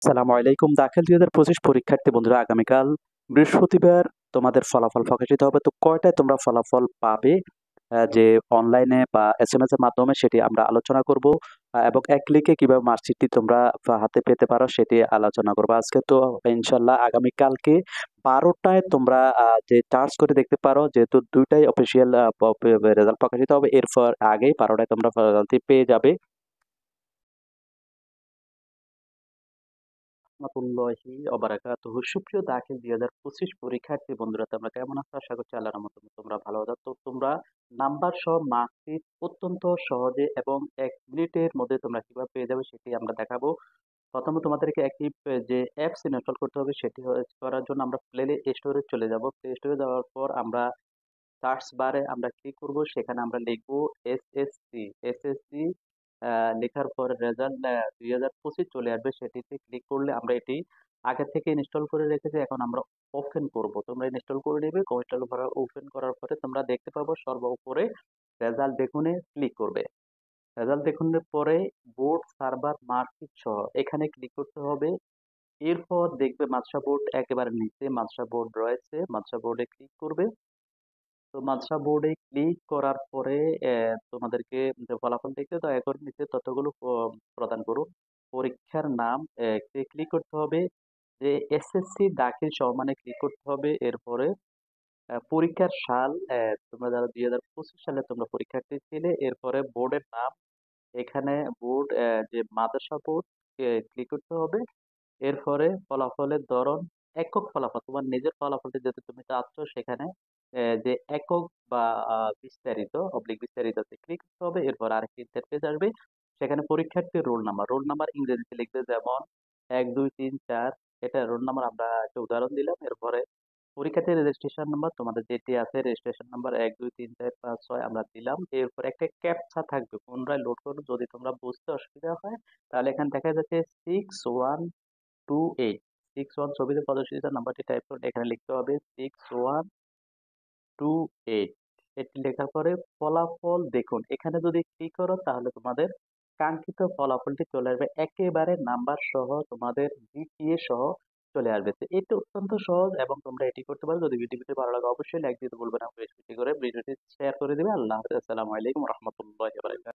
সালামু আলাইকুম। দাখিল ২০২৫ পরীক্ষার্থী বন্ধুরা, আগামীকাল বৃহস্পতিবার তোমাদের ফলাফল প্রকাশিত হবে। তো কয়টায় তোমরা ফলাফল পাবে, যে অনলাইনে বা এসএমএস এর মাধ্যমে, সেটি আমরা আলোচনা করব। এবং এক ক্লিকে কিভাবে মার্কশিটটি তোমরা হাতে পেতে পারো সেটি আলোচনা করব আজকে। তো ইনশাল্লাহ আগামীকালকে ১২টায় তোমরা যে চার্জ করে দেখতে পারো, যেহেতু দুইটাই অফিসিয়াল রেজাল্ট প্রকাশিত হবে, এরপর আগেই ১২টায় তোমরা ফলাফলটি পেয়ে যাবে। রাহমাতুল্লাহি ওয়া বারাকাতুহু। সুপ্রিয় দাখিল ২০২৫ পরীক্ষার্থী বন্ধুরা, তোমরা কেমন আছো? আশা করছি আল্লাহর রহমতে তোমরা ভালো আছো। তো তোমরা নাম্বার সহ মার্কশিট অত্যন্ত সহজে এবং ১ মিনিটের মধ্যে তোমরা কিভাবে পেয়ে যাবে সেটি আমরা দেখাবো। প্রথমে তোমাদেরকে একটি যে অ্যাপস ইনস্টল করতে হবে, সেটি করার জন্য আমরা প্লে স্টোরে চলে যাব। প্লে স্টোরে যাওয়ার পর আমরা সার্চ বারে আমরা ক্লিক করব, সেখানে আমরা লিখব এসএসসি। এসএসসি লেখার পর রেজাল্ট ২০২৫ চলে আসবে, সেটিতে ক্লিক করলে আমরা এটি আগে থেকে ইনস্টল করে রেখেছি, এখন আমরা ওপেন করব। তোমরা ইনস্টল করে নেবে। ইনস্টল করার ওপেন করার পরে তোমরা দেখতে পাবো সর্ব উপরে রেজাল্ট দেখুনে ক্লিক করবে। রেজাল্ট দেখুনের পরে বোর্ড সার্ভার মার্কশিট সহ এখানে ক্লিক করতে হবে। এরপর দেখবে মাদ্রাসা বোর্ড একেবারে নিচে মাদ্রাসা বোর্ড রয়েছে, মাদ্রাসা বোর্ডে ক্লিক করবে। তো মাদ্রাসা বোর্ডে ক্লিক করার পরে তোমাদেরকে যে ফলাফল দেখতে, দয়া করে নিচে তথ্যগুলো প্রদান করুন। পরীক্ষার নাম ক্লিক করতে হবে, যে এসএসসি দাখিল সমানে ক্লিক করতে হবে। এরপরে পরীক্ষার সাল, তোমরা যারা ২০২৫ সালে তোমরা পরীক্ষার্থী ছিলে। এরপরে বোর্ডের নাম, এখানে বোর্ড যে মাদ্রাসা বোর্ড ক্লিক করতে হবে। এরপরে ফলাফলের ধরন, একক ফলাফল, তোমার নিজের ফলাফলটি যেহেতু তুমি চাচ্ছ, সেখানে যে একক বা বিস্তারিত বিস্তারিততে ক্লিক করতে হবে। এরপর আরেকটি ইন্টারফেস আসবে, সেখানে পরীক্ষার্থীর রোল নাম্বার ইংরেজিতে লিখবে, যেমন ১ ২ ৩ ৪। এটা রোল নাম্বার আমরা একটা উদাহরণ দিলাম। এরপরে পরীক্ষার্থীর রেজিস্ট্রেশন নাম্বার, তোমাদের যেটি আছে রেজিস্ট্রেশন নাম্বার ১ ২ ৩ ৪ ৫ ৬ আমরা দিলাম। এরপর একটা ক্যাপচা থাকবে, পুনরায় লোড করো। যদি তোমরা বুঝতে অসুবিধা হয় তাহলে এখানে দেখা যাচ্ছে 6128। 61 ছবিতে প্রদর্শিত নাম্বারটি টাইপ করে এখানে লিখতে হবে 6128। এটি লেখার পরে ফলাফল দেখুন, এখানে যদি ক্লিক করো তাহলে তোমাদের কাঙ্ক্ষিত ফলাফলটি চলে আসবে, একেবারে নাম্বার সহ তোমাদের জিপিএ সহ চলে আসবে। তো এটা অত্যন্ত সহজ এবং তোমরা এটি করতে পারো। যদি ভিডিওটি ভালো লাগে অবশ্যই লাইক দিতে ভুলবে না, বেশি বেশি করে ভিডিওটি শেয়ার করে দিবে। আল্লাহ হাফেজ। আসসালামু আলাইকুম রহমতুল্লাহ।